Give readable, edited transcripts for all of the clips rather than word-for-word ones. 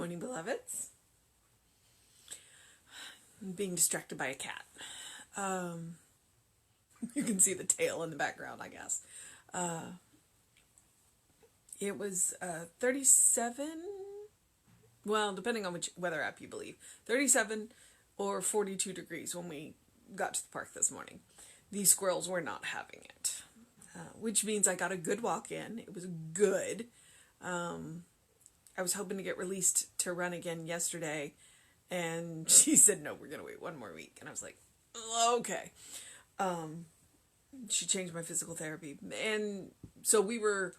morning, beloveds. I'm being distracted by a cat. You can see the tail in the background, I guess. It was 37, well, depending on which weather app you believe, 37 or 42 degrees when we got to the park this morning. These squirrels were not having it, which means I got a good walk in. It was good. I was hoping to get released to run again yesterday, and she said, no, we're going to wait one more week. And I was like, okay. She changed my physical therapy. And so we were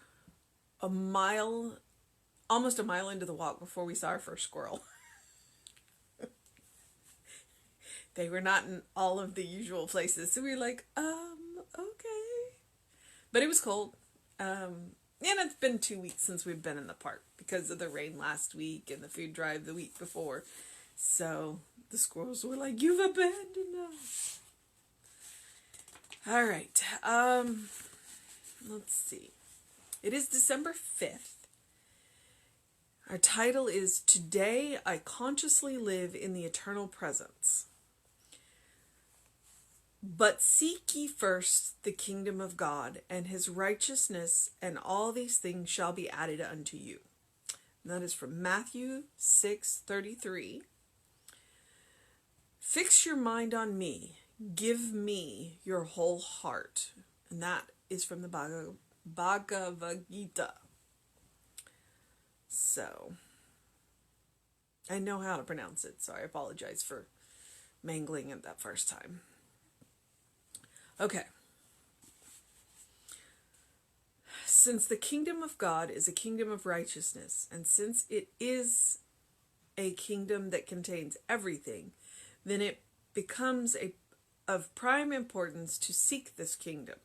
almost a mile into the walk before we saw our first squirrel. They were not in all of the usual places. So we were like, okay. But it was cold. And it's been 2 weeks since we've been in the park because of the rain last week and the food drive the week before. So the squirrels were like, you've abandoned us. All right. Let's see. It is December 5th. Our title is Today I Consciously Live in the Eternal Presence. But seek ye first the kingdom of God and his righteousness, and all these things shall be added unto you. And that is from Matthew 6:33. Fix your mind on me. Give me your whole heart. And that is from the Bhagavad Gita. So, I know how to pronounce it, so I apologize for mangling it that first time. Okay. Since the kingdom of God is a kingdom of righteousness, and since it is a kingdom that contains everything, then it becomes of prime importance to seek this kingdom,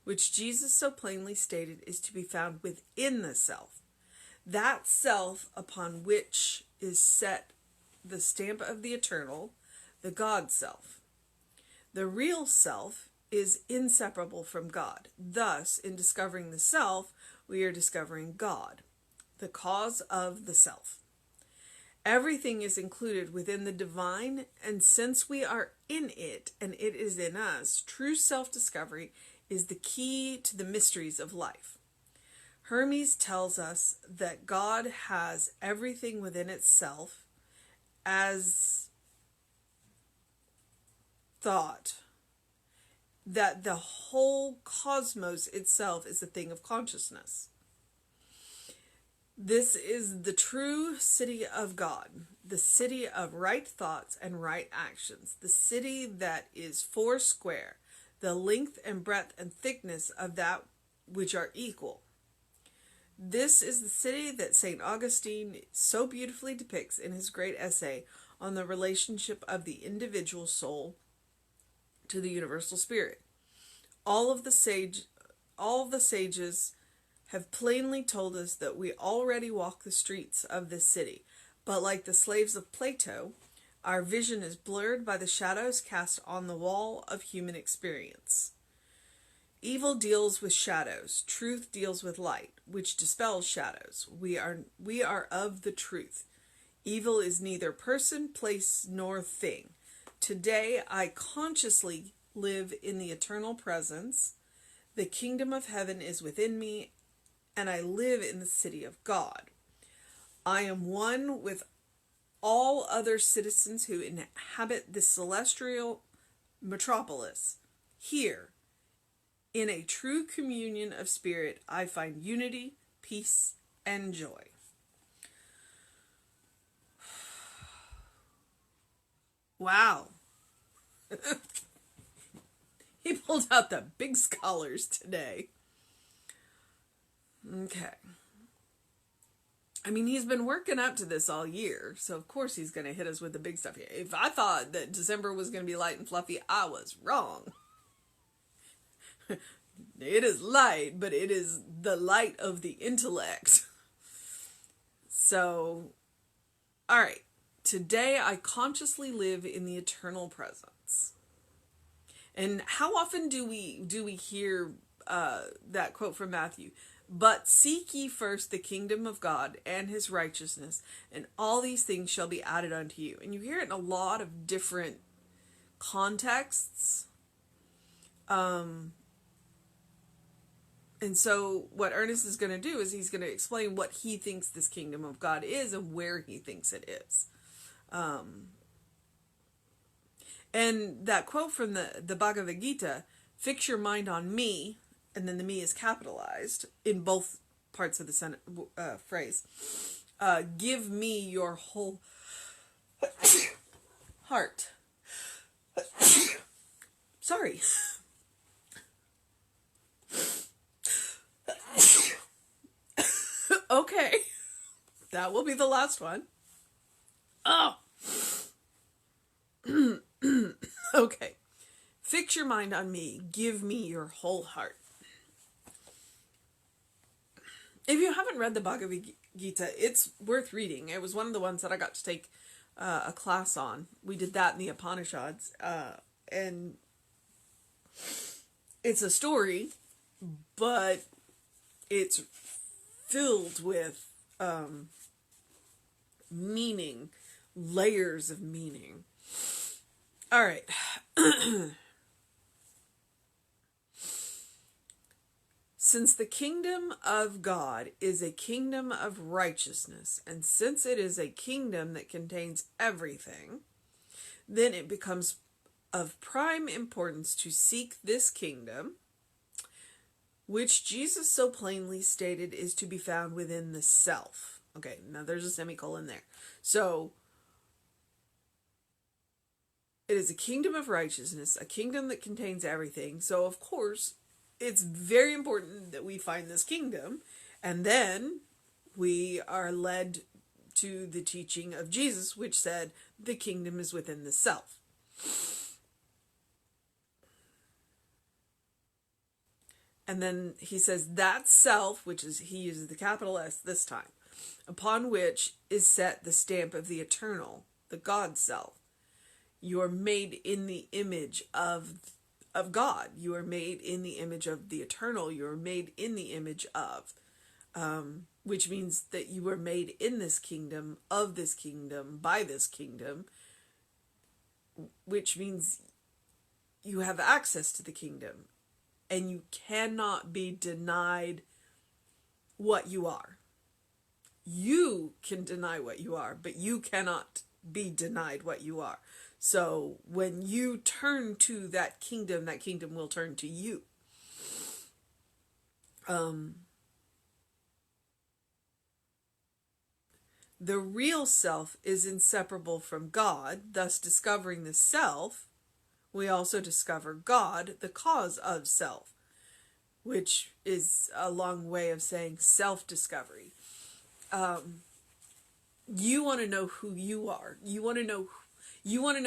which Jesus so plainly stated is to be found within the self. That self upon which is set the stamp of the eternal, the God self. The real self is inseparable from God. Thus, in discovering the self, we are discovering God, the cause of the self. Everything is included within the divine, and since we are in it and it is in us, true self-discovery is the key to the mysteries of life. Hermes tells us that God has everything within itself as thought, that the whole cosmos itself is a thing of consciousness. This is the true city of God, the city of right thoughts and right actions, the city that is four square, the length and breadth and thickness of that which are equal. This is the city that St. Augustine so beautifully depicts in his great essay on the relationship of the individual soul to the universal spirit. All of the sages have plainly told us that we already walk the streets of this city, but like the slaves of Plato, our vision is blurred by the shadows cast on the wall of human experience. Evil deals with shadows, truth deals with light, which dispels shadows. We are of the truth. Evil is neither person, place, nor thing. Today I consciously live in the eternal presence. The kingdom of heaven is within me, and I live in the city of God. I am one with all other citizens who inhabit this celestial metropolis. Here, in a true communion of spirit, I find unity, peace, and joy. Wow. He pulled out the big scholars today. Okay. I mean, he's been working up to this all year, so of course he's going to hit us with the big stuff here. If I thought that December was going to be light and fluffy, I was wrong. It is light, but it is the light of the intellect. So, all right. Today I consciously live in the eternal presence. And how often do we hear that quote from Matthew? But seek ye first the kingdom of God and his righteousness, and all these things shall be added unto you. And you hear it in a lot of different contexts. And so what Ernest is going to do is he's going to explain what he thinks this kingdom of God is and where he thinks it is. And that quote from the Bhagavad Gita, fix your mind on me, and then the me is capitalized in both parts of the phrase. Give me your whole heart. Sorry. Okay. That will be the last one. Oh. Okay. Fix your mind on me. Give me your whole heart. If you haven't read the Bhagavad Gita, it's worth reading. It was one of the ones that I got to take a class on. We did that in the Upanishads. And it's a story, but it's filled with meaning, layers of meaning. All right. Since the kingdom of God is a kingdom of righteousness, and since it is a kingdom that contains everything, then it becomes of prime importance to seek this kingdom, which Jesus so plainly stated is to be found within the self. Okay, now there's a semicolon there. So, it is a kingdom of righteousness, a kingdom that contains everything. So, of course, it's very important that we find this kingdom, and then we are led to the teaching of Jesus, which said the kingdom is within the self. And then he says that self, which is, he uses the capital S this time, upon which is set the stamp of the eternal, the God self. You are made in the image of God. You are made in the image of the eternal. You are made in the image of, which means that you were made in this kingdom, of this kingdom, by this kingdom, which means you have access to the kingdom. And you cannot be denied what you are. You can deny what you are, but you cannot be denied what you are. So when you turn to that kingdom will turn to you. The real self is inseparable from God, thus discovering the self. We also discover God, the cause of self, which is a long way of saying self-discovery. You want to know who you are. You want to know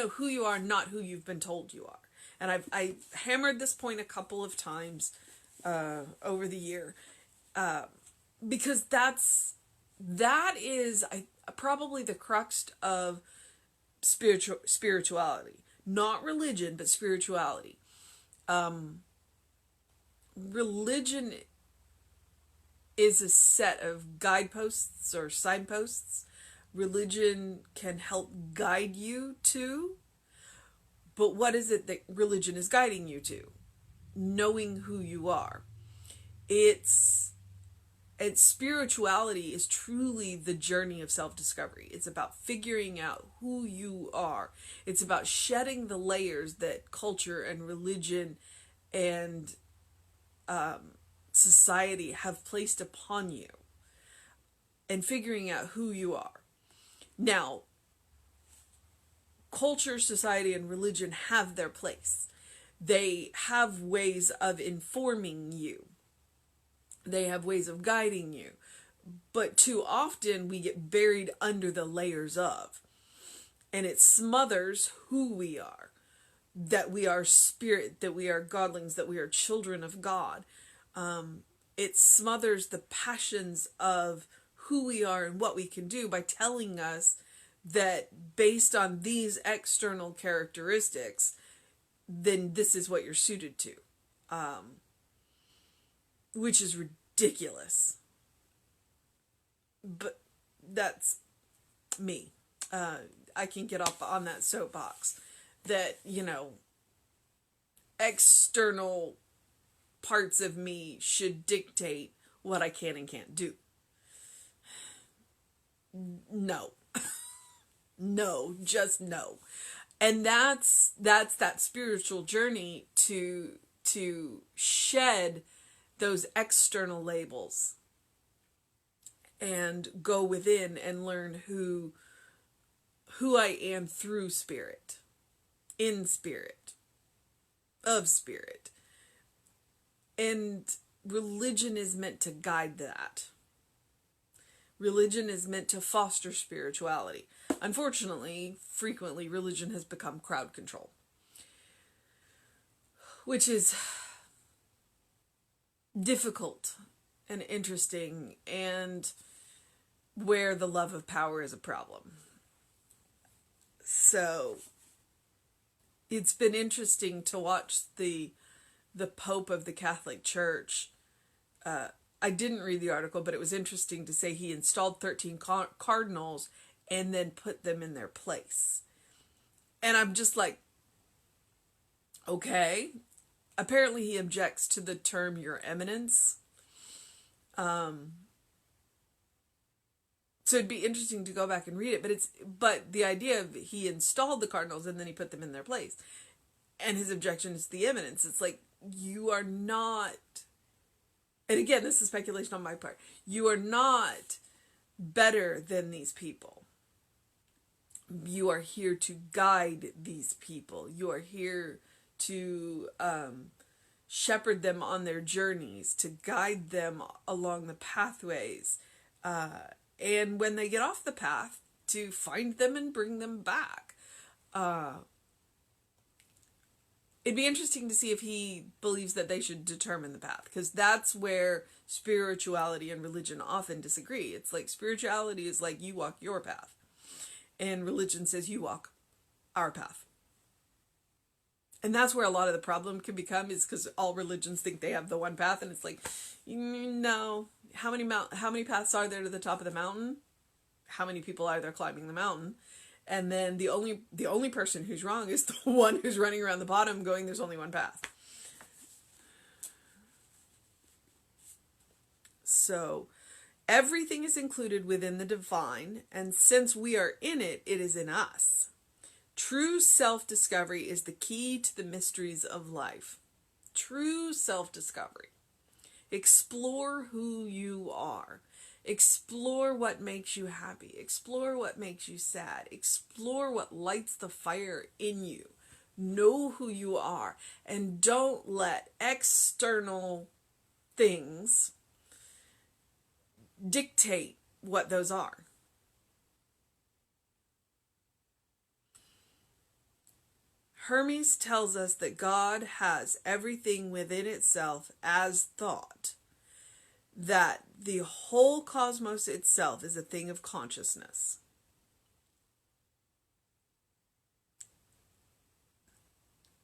who you are, not who you've been told you are. And I hammered this point a couple of times over the year because that is probably the crux of spirituality. Not religion, but spirituality. Religion is a set of guideposts or signposts. Religion can help guide you to, but what is it that religion is guiding you to? Knowing who you are. And spirituality is truly the journey of self-discovery. It's about figuring out who you are. It's about shedding the layers that culture and religion and society have placed upon you and figuring out who you are. Now, culture, society, and religion have their place. They have ways of informing you. They have ways of guiding you. But too often we get buried under the layers of. And it smothers who we are. That we are spirit, that we are godlings, that we are children of God. It smothers the passions of who we are and what we can do by telling us that based on these external characteristics, then this is what you're suited to. Which is ridiculous. But that's me. I can get off on that soapbox that, external parts of me should dictate what I can and can't do. No. No, just no. And that's that spiritual journey to shed those external labels and go within and learn who I am through spirit, in spirit, of spirit. And religion is meant to guide that. Religion is meant to foster spirituality. Unfortunately, frequently religion has become crowd control, which is difficult and interesting, and where the love of power is a problem. So it's been interesting to watch the Pope of the Catholic Church. I didn't read the article, but it was interesting to say he installed 13 cardinals and then put them in their place. And I'm just like, okay. Apparently he objects to the term Your Eminence. So it'd be interesting to go back and read it, but the idea of he installed the cardinals and then he put them in their place. And his objection is the eminence. It's like, you are not, and again, this is speculation on my part, you are not better than these people. You are here to guide these people. You are here to shepherd them on their journeys, to guide them along the pathways. And when they get off the path, to find them and bring them back. It'd be interesting to see if he believes that they should determine the path, because that's where spirituality and religion often disagree. It's like spirituality is like, you walk your path, and religion says you walk our path. And that's where a lot of the problem can become, is because all religions think they have the one path, and it's like, no. How many paths are there to the top of the mountain? How many people are there climbing the mountain? And then the only person who's wrong is the one who's running around the bottom going, there's only one path. So everything is included within the divine, and since we are in it, it is in us. True self-discovery is the key to the mysteries of life. True self-discovery. Explore who you are. Explore what makes you happy. Explore what makes you sad. Explore what lights the fire in you. Know who you are, and don't let external things dictate what those are. Hermes tells us that God has everything within itself as thought, that the whole cosmos itself is a thing of consciousness.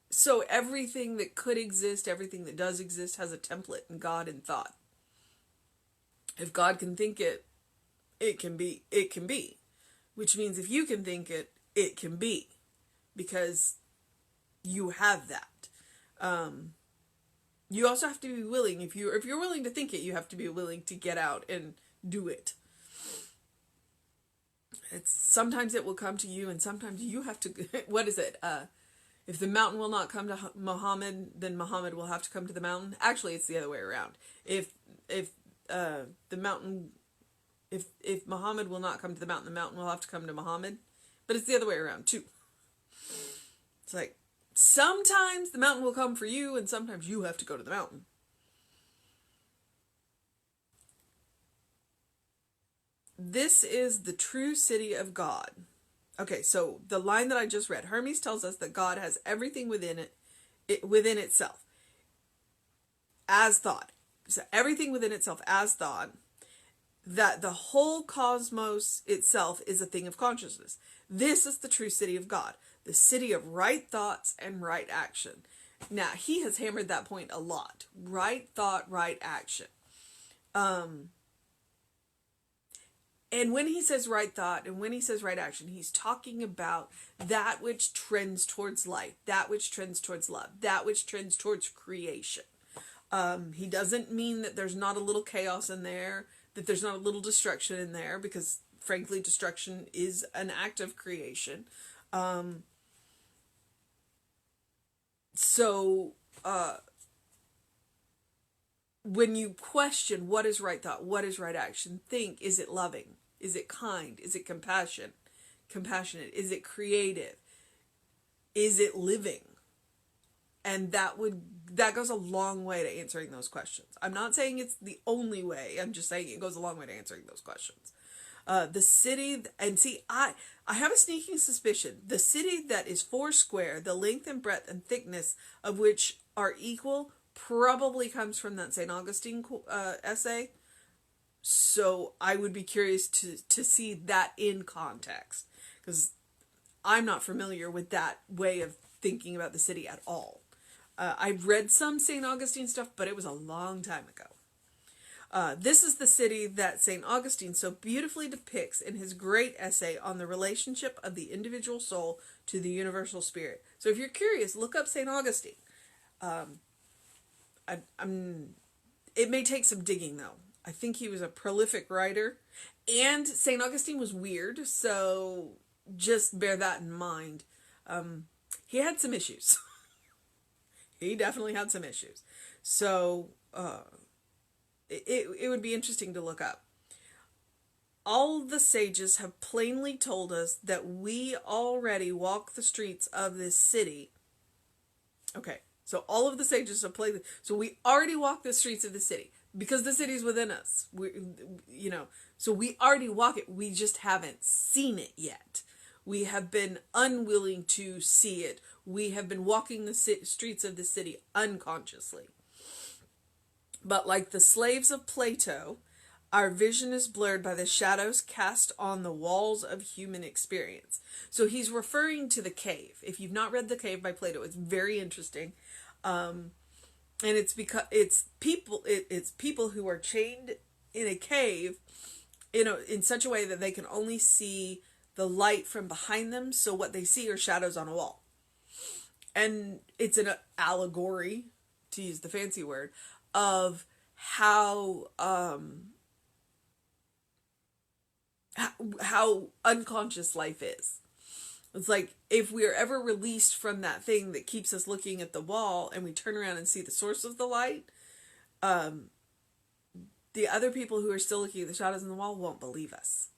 So everything that could exist, everything that does exist, has a template in God and thought. If God can think it, it can be. It can be. Which means if you can think it, it can be. Because you have that. You also have to be willing. If you're willing to think it, you have to be willing to get out and do it. Sometimes it will come to you, and sometimes you have to. What is it? If the mountain will not come to Muhammad, then Muhammad will have to come to the mountain. Actually, it's the other way around. If Muhammad will not come to the mountain will have to come to Muhammad. But it's the other way around too. It's like, sometimes the mountain will come for you, and sometimes you have to go to the mountain. This is the true city of God. Okay, so the line that I just read, Hermes tells us that God has everything within itself as thought. So everything within itself as thought, that the whole cosmos itself is a thing of consciousness. This is the true city of God, the city of right thoughts and right action. Now, he has hammered that point a lot. Right thought, right action. Um, and when he says right thought and when he says right action, he's talking about that which trends towards light, that which trends towards love, that which trends towards creation. He doesn't mean that there's not a little chaos in there, that there's not a little destruction in there, because frankly, destruction is an act of creation. So, when you question what is right thought, what is right action, think, is it loving? Is it kind? Is it compassionate? Is it creative? Is it living? And that goes a long way to answering those questions. I'm not saying it's the only way. I'm just saying it goes a long way to answering those questions. The city, and see, I have a sneaking suspicion, the city that is four square, the length and breadth and thickness of which are equal, probably comes from that St. Augustine essay. So I would be curious to see that in context, because I'm not familiar with that way of thinking about the city at all. I've read some St. Augustine stuff, but it was a long time ago. This is the city that St. Augustine so beautifully depicts in his great essay on the relationship of the individual soul to the universal spirit. So if you're curious, look up St. Augustine. It may take some digging, though. I think he was a prolific writer, and St. Augustine was weird, so just bear that in mind. He had some issues. He definitely had some issues. So, it would be interesting to look up. All the sages have plainly told us that we already walk the streets of this city. Okay, so all of the sages have plainly... So we already walk the streets of the city, because the city's within us. So we already walk it. We just haven't seen it yet. We have been unwilling to see it. We have been walking the streets of the city unconsciously. But like the slaves of Plato, our vision is blurred by the shadows cast on the walls of human experience. So he's referring to the cave. If you've not read The Cave by Plato, it's very interesting. And it's because it's people who are chained in a cave, in such a way that they can only see the light from behind them. So what they see are shadows on a wall. And it's an allegory, to use the fancy word, of how unconscious life is. It's like, if we are ever released from that thing that keeps us looking at the wall and we turn around and see the source of the light, the other people who are still looking at the shadows in the wall won't believe us.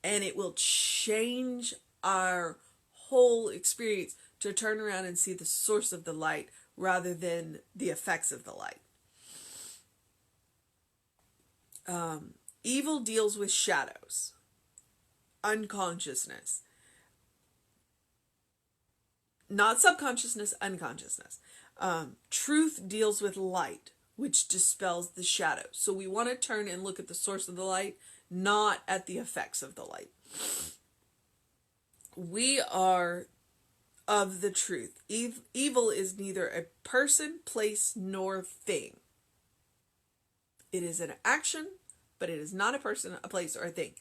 And it will change our whole experience to turn around and see the source of the light rather than the effects of the light. Evil deals with shadows, unconsciousness. Not subconsciousness, unconsciousness. Truth deals with light, which dispels the shadow. So we want to turn and look at the source of the light, not at the effects of the light. We are of the truth. Evil is neither a person, place, nor thing. It is an action, but it is not a person, a place, or a thing.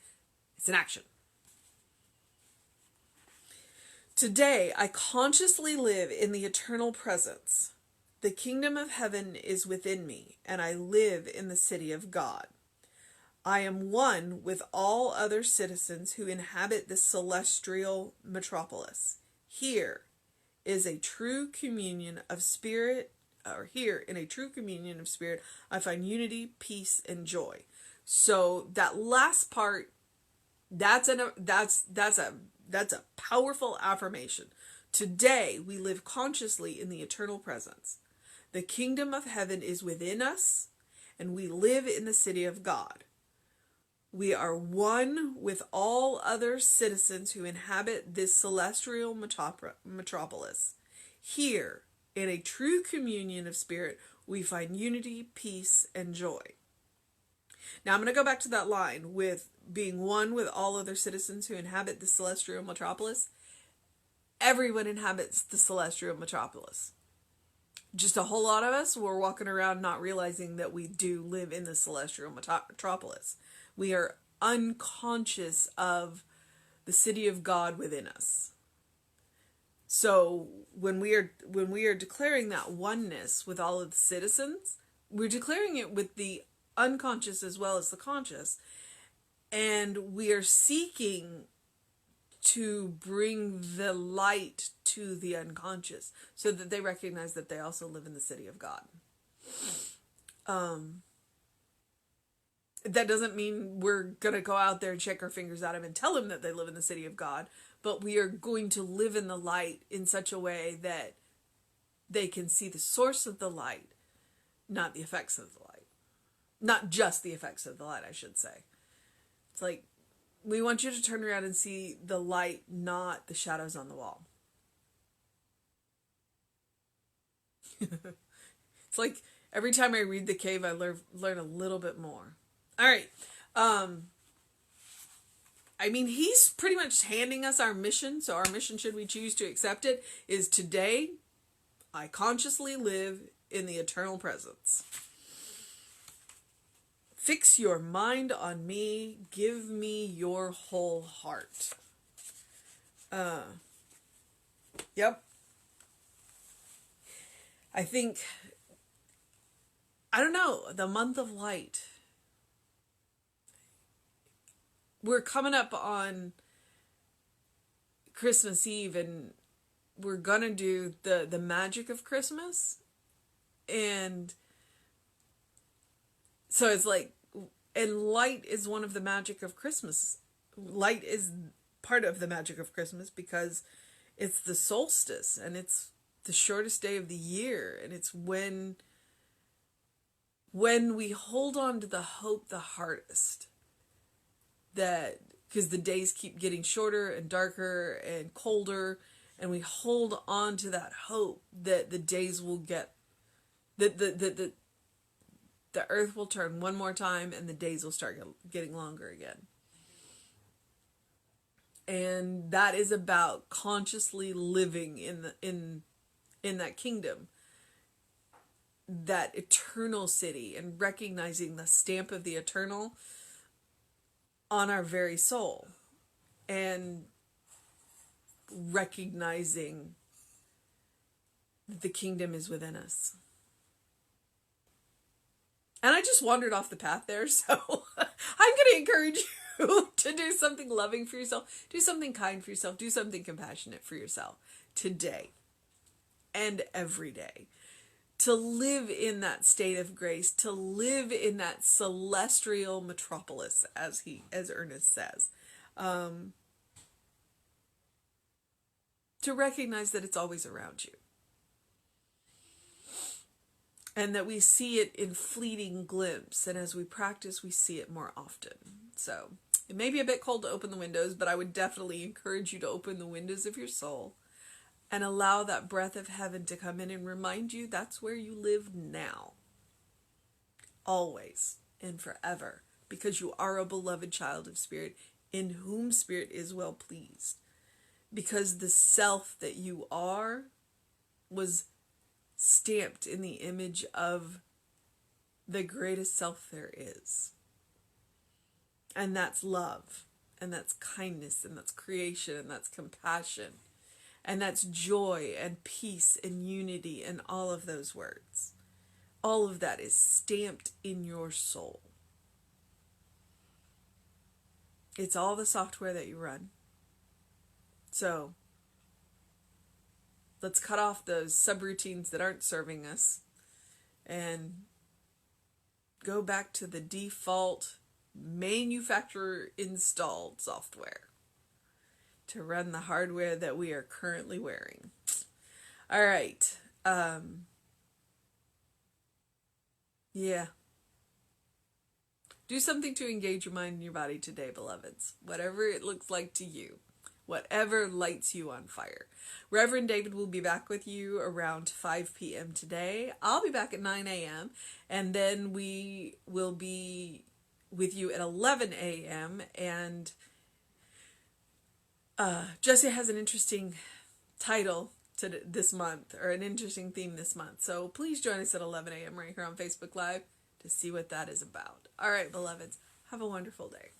It's an action. Today, I consciously live in the eternal presence. The kingdom of heaven is within me, and I live in the city of God. I am one with all other citizens who inhabit this celestial metropolis. Here is a true communion of spirit, here in a true communion of spirit, I find unity, peace, and joy. So that last part, that's a powerful affirmation. Today, we live consciously in the eternal presence. The kingdom of heaven is within us, and we live in the city of God. We are one with all other citizens who inhabit this celestial metropolis. Here, in a true communion of spirit, we find unity, peace, and joy. Now, I'm going to go back to that line with being one with all other citizens who inhabit the celestial metropolis. Everyone inhabits the celestial metropolis. just a whole lot of us, we're walking around not realizing that we do live in the celestial metropolis. We are unconscious of the city of God within us. So when we are declaring that oneness with all of the citizens, we're declaring it with the unconscious as well as the conscious, and we are seeking to bring the light to the unconscious so that they recognize that they also live in the city of God. That doesn't mean we're going to go out there and shake our fingers at them and tell them that they live in the city of God, but we are going to live in the light in such a way that they can see the source of the light, not the effects of the light. Not just the effects of the light, I should say. It's like, we want you to turn around and see the light, not the shadows on the wall. It's like every time I read The Cave, I learn a little bit more. All right. I mean, he's pretty much handing us our mission. So our mission, should we choose to accept it, is today, I consciously live in the eternal presence. Fix your mind on me. Give me your whole heart. Yep. I think, I don't know, the month of light. We're coming up on Christmas Eve, and we're gonna do the magic of Christmas. And so it's like, and light is one of the magic of Christmas. Light is part of the magic of Christmas because it's the solstice and it's the shortest day of the year. And it's when we hold on to the hope the hardest, that because the days keep getting shorter and darker and colder, and we hold on to that hope that the days will get, that the earth will turn one more time and the days will start getting longer again. And that is about consciously living in that kingdom, that eternal city, and recognizing the stamp of the eternal on our very soul, and recognizing that the kingdom is within us. And I just wandered off the path there, so I'm going to encourage you to do something loving for yourself, do something kind for yourself, do something compassionate for yourself today and every day. To live in that state of grace, to live in that celestial metropolis, as Ernest says. To recognize that it's always around you. And that we see it in fleeting glimpse. And as we practice, we see it more often. So it may be a bit cold to open the windows, but I would definitely encourage you to open the windows of your soul and allow that breath of heaven to come in and remind you that's where you live now. Always and forever. Because you are a beloved child of Spirit, in whom Spirit is well pleased. Because the self that you are was stamped in the image of the greatest self there is. And that's love, and that's kindness, and that's creation, and that's compassion, and that's joy and peace and unity, and all of those words. All of that is stamped in your soul. It's all the software that you run. So let's cut off those subroutines that aren't serving us and go back to the default manufacturer installed software to run the hardware that we are currently wearing. All right. Yeah. Do something to engage your mind and your body today, beloveds. Whatever it looks like to you. Whatever lights you on fire. Reverend David will be back with you around 5 p.m. today. I'll be back at 9 a.m. And then we will be with you at 11 a.m. And Jesse has an interesting title to this month, or an interesting theme this month. So please join us at 11 a.m. right here on Facebook Live to see what that is about. All right, beloveds, have a wonderful day.